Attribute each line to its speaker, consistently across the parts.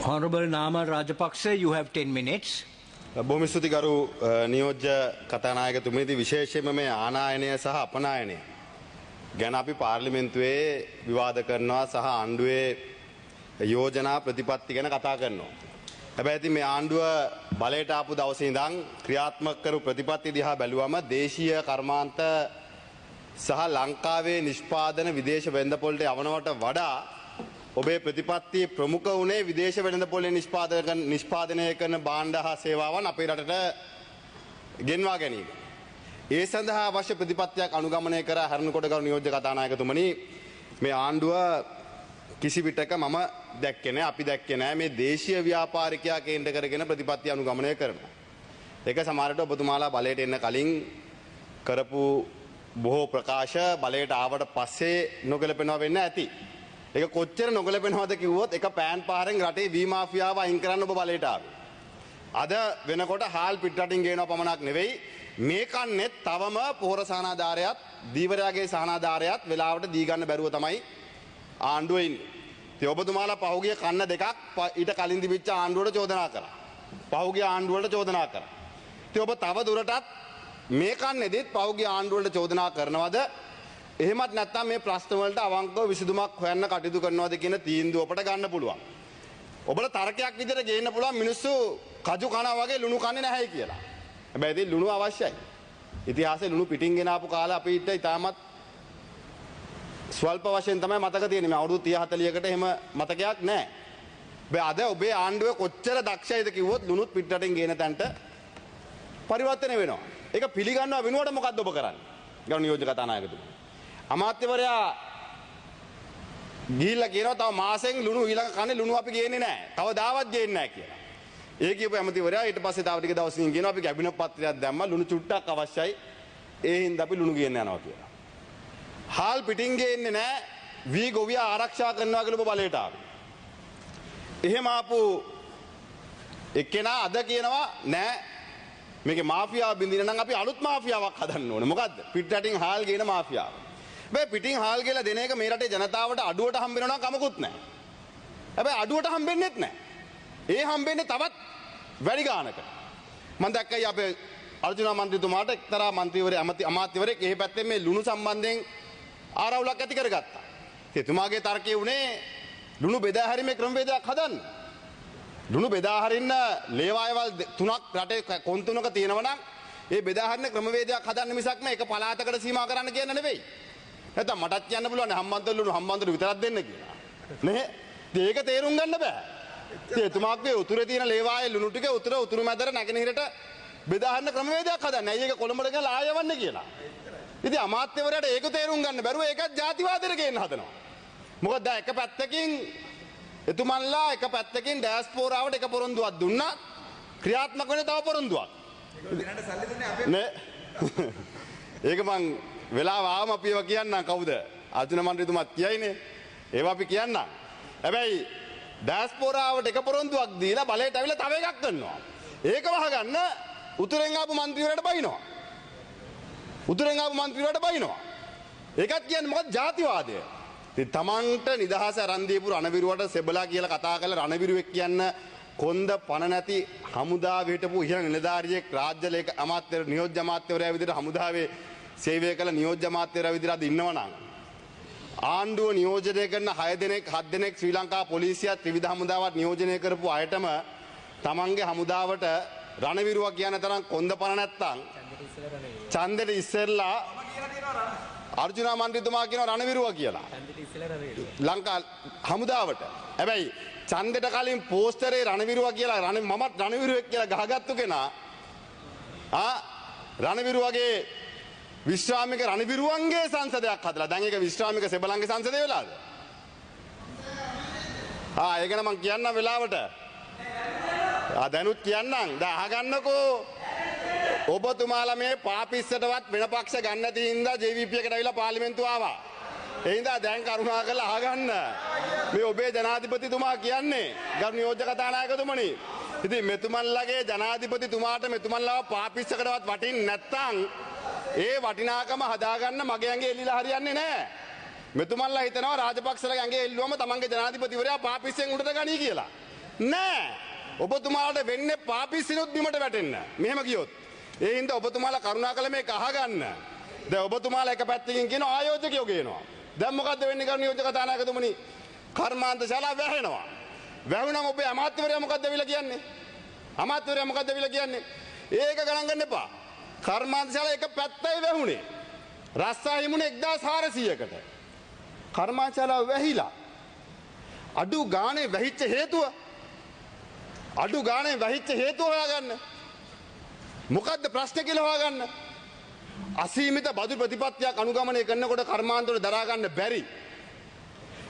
Speaker 1: Honorable Nama Rajapaksa, you have 10 minutes.
Speaker 2: බොහොම ස්තුති ගරු නියෝජ්‍ය කතානායකතුමනි. ඉතින් විශේෂයෙන්ම මේ ආනායනය සහ අපනායනය ගැන අපි පාර්ලිමේන්තුවේ විවාද කරනවා සහ ආණ්ඩුවේ යෝජනා ප්‍රතිපත්ති ගැන කතා කරනවා. හැබැයි ඉතින් මේ ආණ්ඩුව බලයට ආපු දවසේ ඉඳන් ක්‍රියාත්මක කරු ප්‍රතිපත්ති දිහා බැලුවම දේශීය කර්මාන්ත සහ ලංකාවේ නිෂ්පාදන විදේශ වෙළඳපොළට යවනවට වඩා ඔබේ ප්‍රතිපත්තියේ ප්‍රමුඛ වුණේ විදේශ වෙළඳපොළේ නිෂ්පාදනය කරන භාණ්ඩ හා සේවාවන් අපේ රටට ගෙන්වා ගැනීම. ඒ සඳහා අවශ්‍ය ප්‍රතිපත්තියක් අනුගමනය කර හරණකොට ගරු නියෝජ්‍ය කතානායකතුමනි, මේ ආණ්ඩුව කිසි විටක මම දැක්කේ නැහැ, අපි දැක්කේ නැහැ මේ දේශීය ව්‍යාපාරිකයා කේන්ද්‍ර කරගෙන ප්‍රතිපත්ති අනුගමනය කරනවා. ඒක සමහරට ඔබතුමාලා බලයට එන්න කලින් කරපු බොහෝ ප්‍රකාශ බලයට ආවට පස්සේ නොගැලපෙනවා වෙන්න ඇති. ඒක කොච්චර නොගැලපෙනවද කිව්වොත් එක පෑන් පාරෙන් රටේ වී මාෆියාව අයින් කරන්න ඔබ බලයට ආවේ. අද වෙනකොට හාල් පිටරටින් ගේනවා පමණක් නෙවෙයි, මේ කන්නේත් තවම පොහොර සහනාධාරයත් දීවරයාගේ සහනාධාරයත් වෙලාවට දී ගන්න බැරුව තමයි ආණ්ඩුවේ ඉන්නේ. ඉතින් ඔබතුමාලා පහුගිය කන්න දෙකක් ඊට කලින් තිබිච්ච ආණ්ඩුවට චෝදනා කරා. පහුගිය ආණ්ඩුවලට චෝදනා කරා. ඉතින් ඔබ තව දුරටත් මේ කන්නේදීත් පහුගිය ආණ්ඩුවලට චෝදනා කරනවද? එහෙමත් නැත්නම් මේ ප්‍රශ්න වලට අවංකව විසඳුමක් හොයන්න කටයුතු කරනවද කියන තීන්දුව අපට ගන්න පුළුවන්. ඔබට තර්කයක් විදිහට ගේන්න පුළුවන් මිනිස්සු කජු කනවා වගේ ලුණු කන්නේ නැහැයි කියලා. හැබැයි ඉතින් ලුණු අවශ්‍යයි. ඉතිහාසයේ ලුණු පිටින් ගෙන ආපු කාලේ අපිට ඉතාමත් ස්වල්ප වශයෙන් තමයි මතක තියෙන්නේ. මේ අවුරුදු 30 40කට එහෙම මතකයක් නැහැ. හැබැයි අද ඔබේ ආණ්ඩුව කොච්චර දක්ෂයිද කිව්වොත් ලුණුත් පිටරටින් ගේන තැනට පරිවර්තනය වෙනවා. ඒක පිළිගන්නව වෙනුවට මොකද්ද ඔබ කරන්නේ? ගරු නියෝජ්‍ය කතානායකතුමා. අමාත්‍යවරයා ගිහිල්ලා කියනවා තව මාසෙන් ලුණු ඊළඟ කන්නේ ලුණු අපි ගේන්නේ නැහැ. කවදාවත් ගේන්නේ නැහැ කියලා. ඒ කියපු ඇමතිවරයා ඊට පස්සේ තව ටික දවසකින් කියනවා අපි කැබිනට් පත්‍රයක් දැම්මා ලුණු චුට්ටක් අවශ්‍යයි. ඒ හින්දා අපි ලුණු ගේන්න යනවා කියලා. හාල් පිටින් ගේන්නේ නැහැ. වී ගොවියා ආරක්ෂා කරනවා කියලා ඔබ බලයට ආවේ. එහෙම ආපු එක්කෙනා අද කියනවා නෑ මේකේ මාෆියාව බින්දින නම් අපි අලුත් මාෆියාවක් හදන්න ඕනේ. මොකද්ද? පිටරටින් හාල් ගේන මාෆියාව. හැබැයි පිටින් හාල් කියලා දෙන එක මේ රටේ ජනතාවට අඩුවට හම්බ වෙනවා කමකුත් නැහැ. හැබැයි අඩුවට හම්බෙන්නෙත් නැහැ. ඒ හම්බෙන්නේ තවත් වැඩි ගානකට. මම දැක්කයි අපේ අර්ජුනා මන්ත්‍රීතුමාට එක්තරා අමාත්‍යවරයෙක් ඒ පැත්තෙන් මේ ලුණු සම්බන්ධයෙන් ආරවුලක් ඇති කරගත්තා. එතුමාගේ තර්කය උනේ ලුණු බෙදා හැරීමේ ක්‍රමවේදයක් හදන්න. ලුණු බෙදා හරින්න ලේවායවල් තුනක් රටේ කොන් තුනක තියෙනවා නම් ඒ බෙදා හරින්න ක්‍රමවේදයක් හදන්න මිසක් මේ එක පළාතකට සීමා කරන්න කියන්න නෙවෙයි. නැත්නම් මටත් කියන්න පුළුවන් හම්බන්තොට ලුණු හම්බන්තොට විතරක් දෙන්න කියලා. නේ? ඒක තේරුම් ගන්න බෑ. ඉතින් එතුමාගේ උතුරේ තියෙන ලේවායේ ලුණු ටික උතුරු මැදට නැගෙනහිරට බෙදා හරින්න ක්‍රමවේදයක් හදන්න. ඇයි ඒක කොළඹට ගිහලා ආයවන්න කියලා. ඉතින් අමාත්‍යවරයාට ඒක තේරුම් ගන්න බැරුව ඒකත් ජාතිවාදයට ගේන්න හදනවා. මොකද දැන් එක පැත්තකින් එතුමන්ලා එක පැත්තකින් ඩයස්පෝරාවට එක පොරොන්දුවක් දුන්නා, ක්‍රියාත්මක වෙන තව පොරොන්දුවක්. නේ? ඒක මං වෙලාව ආවම අපි ඒවා කියන්නම් කවුද? අර්ජුන මන්ත්‍රීතුමාත් කියයිනේ. ඒවා අපි කියන්නම්. හැබැයි ඩයස්පෝරාවට එක පොරොන්දුවක් දීලා බලයට ඇවිල්ලා තව එකක් කරනවා. ඒක වහගන්න උතුරෙන් ආපු මන්ත්‍රීවරයාට බයිනවා. උතුරෙන් ආපු මන්ත්‍රීවරයාට බයිනවා. ඒකත් කියන්නේ මොකද? ජාතිවාදය. ඉතින් තමන්ට නිදහස අරන් දීපු රණවිරුවට සෙබලා කියලා කතා කරලා රණවිරුවෙක් කියන්න කොන්ද පණ නැති හමුදාවේ හිටපු ඉහළ නිලධාරියෙක් රාජ්‍ය ලේක අමාත්‍ය නියෝජ්‍ය අමාත්‍යවරයා විදිහට හමුදාවේ සේවය කළ නියෝජ්‍ය අමාත්‍යවරයා විදිහට අද ඉන්නවනම් ආණ්ඩුව නියෝජනය කරන 7 දෙනෙක් ශ්‍රී ලංකා පොලිසියත් ත්‍රිවිධ හමුදාවත් නියෝජනය කරපු අයටම තමන්ගේ හමුදාවට රණවිරුවා කියන තරම් කොන්ද පණ නැත්තම් ඡන්දෙට ඉස්සෙල්ලා අර්ජුනා මන්ත්‍රීතුමා කියන රණවිරුවා කියලා ලංකා හමුදාවට. හැබැයි ඡන්දෙට කලින් පෝස්ටරේ රණවිරුවා කියලා මමත් රණවිරුවෙක් කියලා ගහගත්තු කෙනා රණවිරුවගේ විශ්‍රාමික රණවිරුවන්ගේ සංසදයක් හදලා දැන් ඒක විශ්‍රාමික සෙබලන්ගේ සංසදේ වෙලාද? ඒක නම් මං කියන්නම් වෙලාවට. දැනුත් කියන්නම්. දැන් අහගන්නකෝ. ඔබතුමාලා මේ පාපිස්සටවත් වෙන පක්ෂ ගන්න නැති හින්දා JVP එකට ඇවිල්ලා පාර්ලිමේන්තුව ආවා. ඒ හින්දා දැන් කරුණා කරලා අහගන්න. මේ ඔබේ ජනාධිපතිතුමා කියන්නේ ගරු නියෝජ්‍ය කතානායකතුමනි. ඉතින් මෙතුමන්ලගේ ජනාධිපතිතුමාට මෙතුමන්ලාව පාපිස්සකටවත් වටින්නේ නැත්තම් ඒ වටිනාකම හදාගන්න මගේ ඇඟේ එල්ලිලා හරියන්නේ නැහැ. මෙතුමන්ලා හිතනවා රාජපක්ෂලගේ ඇඟේ එල්ලුවම තමන්ගේ ජනාධිපතිවරයා පාපිස්සෙන් උඩට ගනී කියලා. නෑ. ඔබතුමාලට වෙන්නේ පාපිස්සිනුත් බිමට වැටෙන්න. මෙහෙම ගියොත්. ඒ හින්දා ඔබතුමාලා කරුණාකර මේක අහගන්න. දැන් ඔබතුමාලා එක පැත්තකින් කියන ආයෝජකයෝ කියනවා. දැන් මොකද්ද වෙන්නේ කරු නියෝජක කතානායකතුමනි? කර්මාන්ත ශාලා වැහෙනවා. වැහුණම ඔබේ අමාත්‍යවරයා මොකද්ද වෙලා කියන්නේ? අමාත්‍යවරයා මොකද්ද වෙලා කියන්නේ? ඒක ගණන් ගන්න එපා. කර්මාන්ත ශාලා එක පැත්තයි වැහුනේ. රස්සා හිමුනේ 1400කට. කර්මාන්ත ශාලාව වැහිලා. අඩු ගානේ වැහිච්ච හේතුව හොයාගන්න. මොකද්ද ප්‍රශ්නේ කියලා හොයාගන්න. අසීමිත බදු ප්‍රතිපත්තියක් අනුගමනය කරනකොට කර්මාන්තවල දරා ගන්න බැරි.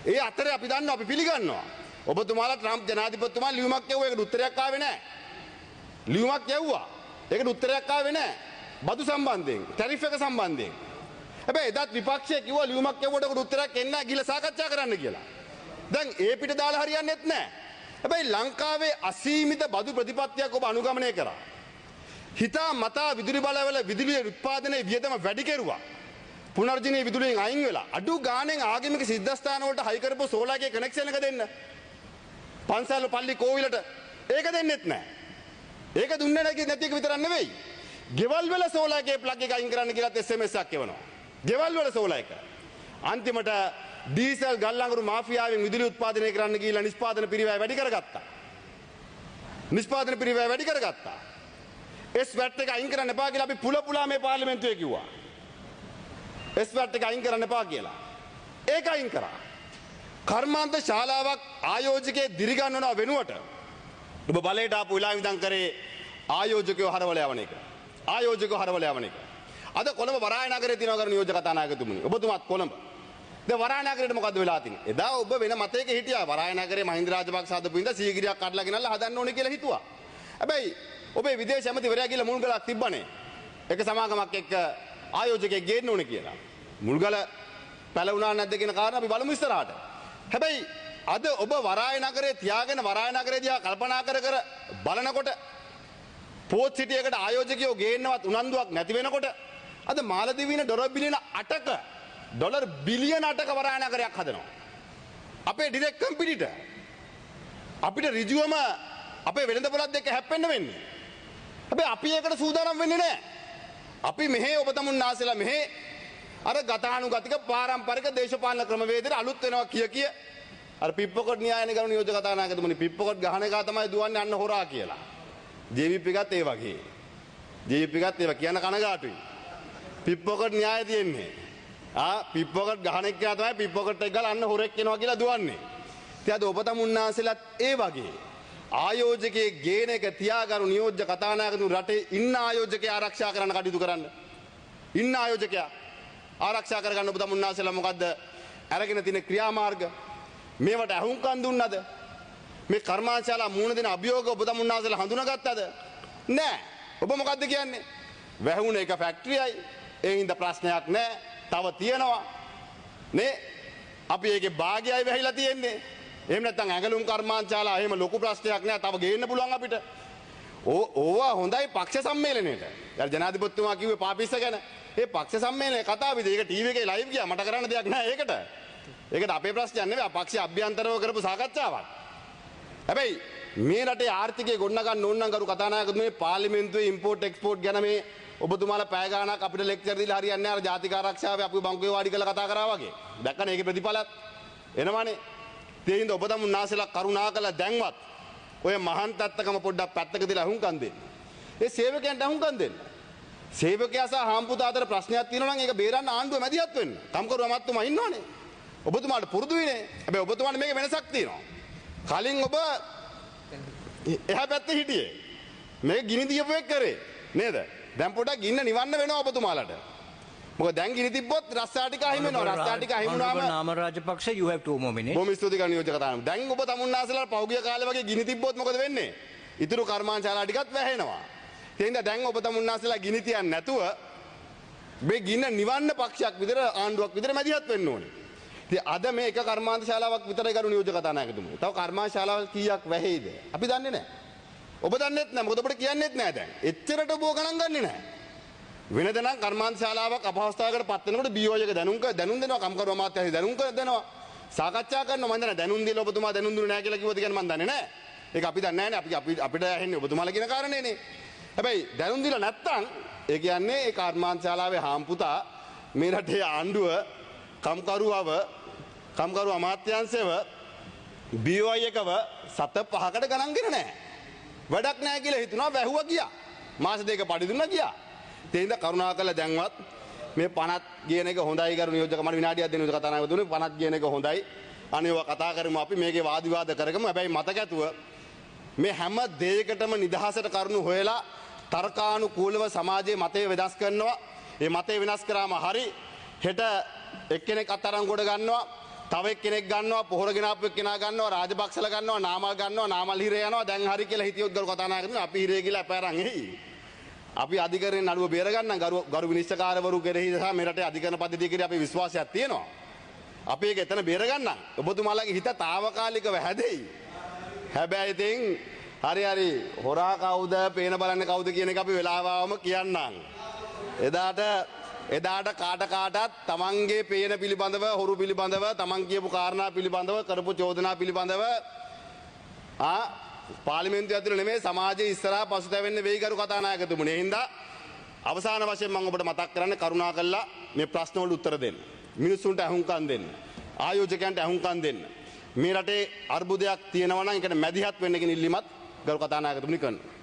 Speaker 2: ඒ අතරේ අපි දන්නවා අපි පිළිගන්නවා. ඔබතුමාලා ට්‍රම්ප් ජනාධිපතිතුමා ලියුමක් යවුවා ඒකට උත්තරයක් ආවේ නැහැ. ලියුමක් යවුවා. ඒකට උත්තරයක් ආවේ නැහැ. බදු සම්බන්ධයෙන්, ටැරිෆ් එක සම්බන්ධයෙන්. හැබැයි එදත් විපක්ෂය කිව්වා ලියුමක් යවුවට ඒකට උත්තරයක් එන්නේ නැහැ ගිහලා සාකච්ඡා කරන්න කියලා. දැන් ඒ පිට දාලා හරියන්නේත් නැහැ. හැබැයි ලංකාවේ අසීමිත බදු ප්‍රතිපත්තියක් ඔබ අනුගමනය කරා. හිතා මතා විදුලි බලවල විදුලි උත්පාදනයේ වියදම වැඩි කෙරුවා. පුනර්ජනනීය විදුලියෙන් අයින් වෙලා අඩු ගාණෙන් ආගමික සිද්ධාස්ථාන වලට හයි කරපු සෝලාර්ගේ කනෙක්ෂන් එක දෙන්න. පන්සල් පල්ලි කෝවිලට ඒක දෙන්නෙත් නැහැ. ඒක දුන්නේ නැති එක විතරක් නෙවෙයි. ගෙවල් වල සෝලාර්ගේ ප්ලග් එක අයින් කරන්න කියලාත් SMS එකක් එවනවා. ගෙවල් වල සෝලාර් එක. අන්තිමට ඩීසල් ගල්ලංගුරු මාෆියාවෙන් විදුලි උත්පාදනය කරන්න ගිහිල්ලා නිෂ්පාදන පිරිවැය වැඩි කරගත්තා. ස්වැට් එක අයින් කරන්න එපා කියලා අපි පුලා මේ පාර්ලිමේන්තුවේ කිව්වා. ස්වැට් එක අයින් කරන්න එපා කියලා. ඒක අයින් කරා. කර්මාන්ත ශාලාවක් ආයෝජකයේ දිරිගන්වනවා වෙනුවට ඔබ බලයට ආපු වෙලාවෙ ඉඳන් කරේ ආයෝජකයෝ හරවල යවන එක. අද කොළඹ වරාය නගරේ තියෙනවා කරු නියෝජක කතානායකතුමනි. ඔබතුමාත් කොළඹ. දැන් වරාය නගරේට මොකද්ද වෙලා තියෙන්නේ? එදා ඔබ වෙන මතයක හිටියා. වරාය නගරේ මහින්ද රාජපක්ෂ හදපු ඉඳ සීගිරියක් කඩලා ගෙනල්ලා හදන්න ඕනේ කියලා හිතුවා. හැබැයි ඔබේ විදේශ ඇමතිවරයා කියලා මුල්ගලක් තිබ්බනේ. එක සමාගමක් එක්ක ආයෝජකයෙක් ගේන්න ඕනේ කියලා. මුල්ගල පැලුණා නැද්ද කියන කාරණා අපි බලමු ඉස්සරහට. හැබැයි අද ඔබ වරාය නගරේ තියාගෙන වරාය නගරේ දිහා කල්පනා කර බලනකොට පෝත් සිටියකට ආයෝජකයෝ ගේන්නවත් උනන්දුවක් නැති වෙනකොට අද මාලදිවයින ඩොලර් බිලියන 8ක වරාය නගරයක් හදනවා. අපේ ඩිරෙක්ට් කම්පිටිටර් අපිට ඍජුවම අපේ වෙළඳපොළත් එක්ක හැප්පෙන්න වෙන්නේ. හැබැයි අපි ඒකට සූදානම් වෙන්නේ නැහැ. අපි මෙහි ඔබ තමුන්නාසලා මෙහි අර ගතානුගතික පාරම්පරික දේශපාලන ක්‍රමවේදෙට අලුත් වෙනවා කිය අර පිප්පොකොට් න්‍යායනේ ගරු නියෝජක කතානායකතුමනි පිප්පොකොට් ගහන එක තමයි දුවන්නේ අන්න හොරා කියලා. ජීවිප් එකත් ඒ වගේ. කියන කනගාටුයි. පිප්පොකොට් න්‍යාය තියෙන්නේ. පිප්පොකොට් ගහන එක තමයි පිප්පොකොට් එක ගාලා අන්න හොරෙක් වෙනවා කියලා දුවන්නේ. ඉතින් අද ඔබ තමුන්නාසලාත් ඒ වගේ ආයෝජකයේ ගේන එක තියාගනු නියෝජ්‍ය කතානායකතුමනි රටේ ඉන්න ආයෝජකයා ආරක්ෂා කරන්න කටයුතු කරන්න. ඉන්න ආයෝජකයා ආරක්ෂා කරගන්න ඔබ තමුන්නාසලා මොකද්ද අරගෙන තියෙන ක්‍රියාමාර්ග? මේවට අහුම්කම් දුන්නද? මේ කර්මාන්තශාලා මූණ දෙන අභියෝග ඔබ තමුන්නාසලා හඳුනාගත්තද? නෑ. ඔබ මොකද්ද කියන්නේ? වැහුණ එක ෆැක්ටරියයි. ඒ හින්දා ප්‍රශ්නයක් නෑ. තව තියෙනවා. නේ? අපි ඒකේ භාගයයි වැහිලා තියෙන්නේ. එහෙම නැත්නම් ඇඟලුම් කර්මාන්තශාලා එහෙම ලොකු ප්‍රශ්නයක් නෑ. තව ගේන්න පුළුවන් අපිට. ඕවා හොඳයි පක්ෂ සම්මේලනයේට. යාර ජනාධිපතිතුමා කිව්වේ පාපිස්ස ගැන. ඒ පක්ෂ සම්මේලනයේ කතාවේද ඒක ටීවී එකේ ලයිව් ගියා. මට කරන්න දෙයක් නෑ ඒකට. ඒකට අපේ ප්‍රශ්නයක් නෙවෙයි. අපක්ෂ අභ්‍යන්තරව කරපු සාකච්ඡාවක්. හැබැයි මේ රටේ ආර්ථිකය ගොඩනගන්න ඕන නම් කරු කතානායකතුමනි පාර්ලිමේන්තුවේ ඉම්පෝට් එක්ස්පෝට් ගැන මේ ඔබතුමාලා පැය ගාණක් අපිට ලෙක්චර් දීලා හරියන්නේ නැහැ. අර ජාතික ආරක්ෂාවේ අපි බංකුවේ වාඩි කරලා කතා කරා වගේ. දැක්කනේ ඒකේ ප්‍රතිඵලත් එනවනේ. ඒ හින්දා ඔබ තමුන්නාසලා කරුණාකරලා දැන්වත් ඔය මහන් තත්ත්වකම පොඩ්ඩක් පැත්තක දාලා අහුම්කම් දෙන්න. ඒ සේවකයන්ට අහුම්කම් දෙන්න. සේවකයා සහ හාම්පුතා අතර ප්‍රශ්නයක් තියෙනවා නම් ඒක බේරන්න ආණ්ඩුව මැදිහත් වෙන්න. කම්කරු අමාත්‍යතුමා ඉන්නවනේ. ඔබතුමාට පුරුදුයිනේ. හැබැයි ඔබතුමාට මේක වෙනසක් තියෙනවා. කලින් ඔබ එහා පැත්තේ හිටියේ. මේක ගිනි දීපු එක කරේ. නේද? දැන් පොඩක් ගින්න නිවන්න වෙනවා ඔබතුමාලට. මොකද දැන් ගිනි තිබ්බොත් රස්සා ටික අහිමි වෙනවා. රස්සා ටික අහිමි වුණාම
Speaker 1: නාම Rajapaksa you have 2 more minutes.
Speaker 2: බොහොම ස්තුතියි කරු නියෝජක කතානායක. දැන් ඔබ තමුන්නාසලා පෞගිය කාලේ වගේ ගිනි තිබ්බොත් මොකද වෙන්නේ? ඉතුරු කර්මාන්තශාලා ටිකත් වැහෙනවා. ඒ හින්දා දැන් ඔබ තමුන්නාසලා ගිනි තියන්නේ නැතුව මේ ගින්න නිවන්න පක්ෂයක් විතර ආණ්ඩුවක් විතර මැදිහත් වෙන්න ඕනේ. ඉතින් අද මේ එක කර්මාන්තශාලාවක් විතරයි කරු නියෝජක කතානායකතුමනි. තව කර්මාන්තශාලාවල් කීයක් වැහෙයිද? අපි දන්නේ නැහැ. ඔබ දන්නේත් නැහැ. මොකද ඔබට කියන්නේත් නැහැ දැන්. එච්චරට ඔබ ගණන් ගන්නේ නැහැ. වෙනද නම් කර්මාන්තශාලාවක් අපහසුතාවයකට පත් වෙනකොට බියෝයක දැනුම් දෙනවා. කම්කරු අමාත්‍යාංශය දැනුම් දෙනවා. සාකච්ඡා කරනවා. මම දන්නේ දැනුම් දීලා ඔබතුමා දැනුම් දුන්නේ නැහැ කියලා කිව්වද කියන්නේ මම දන්නේ නැහැ. ඒක අපි දන්නේ නැහැ නේ. අපිට ඇහෙන්නේ ඔබතුමාලා කියන කාරණේනේ. හැබැයි දැනුම් දීලා නැත්තම් ඒ කියන්නේ ඒ කර්මාන්තශාලාවේ හාම්පුතා මේ රටේ ආණ්ඩුව කම්කරු අමාත්‍යාංශයව BOI එකව සත 5කට ගණන්ගෙන නැහැ. වැඩක් නැහැ කියලා හිතුණා වැහුවා ගියා. මාස දෙක පඩි දුන්නා ගියා. ඒ හින්දා කරුණාකරලා දැන්වත් මේ පනත් කියන එක හොඳයි කරු නියෝජක මට විනාඩියක් දෙන්න විතර කතා නැවතුනේ පනත් කියන එක හොඳයි. අනේව කතා කරමු අපි මේකේ වාද විවාද කරගමු. හැබැයි මතක ඇතුව මේ හැම දෙයකටම නිදහසට කරුණු හොයලා තර්කානුකූලව සමාජයේ මතය වෙනස් කරනවා. ඒ මතය වෙනස් කරාම හරි හෙට එක්කෙනෙක් අත්අඩංගුවට කොට ගන්නවා. තව එක්කෙනෙක් ගන්නවා පොහොර ගෙනාපු එක්කෙනා ගන්නවා රාජපක්ෂලා ගන්නවා නාමල් ගන්නවා නාමල් හිරේ යනවා දැන් හරි කියලා හිතියොත් ගරු කතා නා කරනවා අපි හිරේ කියලා අපෑරන් එයි. අපි අධිකරණයෙන් නඩුව බේර ගන්න ගරු විනිශ්චයකාරවරු කෙරෙහි සහ මේ රටේ අධිකරණ පද්ධතිය කෙරෙහි අපි විශ්වාසයක් තියෙනවා. අපි ඒක එතන බේර ගන්න. ඔබතුමාලගේ හිත තාවකාලිකව හැදෙයි. හැබැයි ඉතින් හරි හොරා කවුද පේන බලන්න කවුද කියන එක අපි වෙලාවවම කියන්නම්. එදාට කාටත් තමන්ගේ පේන පිළිබඳව හොරු පිළිබඳව තමන් කියපු කාරණා පිළිබඳව කරපු චෝදනා පිළිබඳව පාර්ලිමේන්තුව ඇතුළේ නෙමෙයි සමාජයේ ඉස්සරහා පසුතැවෙන්න වෙයි කරු කතානායකතුමනි. ඒ හින්දා අවසාන වශයෙන් මම ඔබට මතක් කරන්න කරුණාකරලා මේ ප්‍රශ්න වලට උත්තර දෙන්න. මිනිස්සුන්ට අහුම්කම් දෙන්න. ආයෝජකයන්ට අහුම්කම් දෙන්න. මේ රටේ අර්බුදයක් තියෙනවා නම් ඒකට මැදිහත් වෙන්න කියන ඉල්ලීමත් ගරු කතානායකතුමනි කරනවා.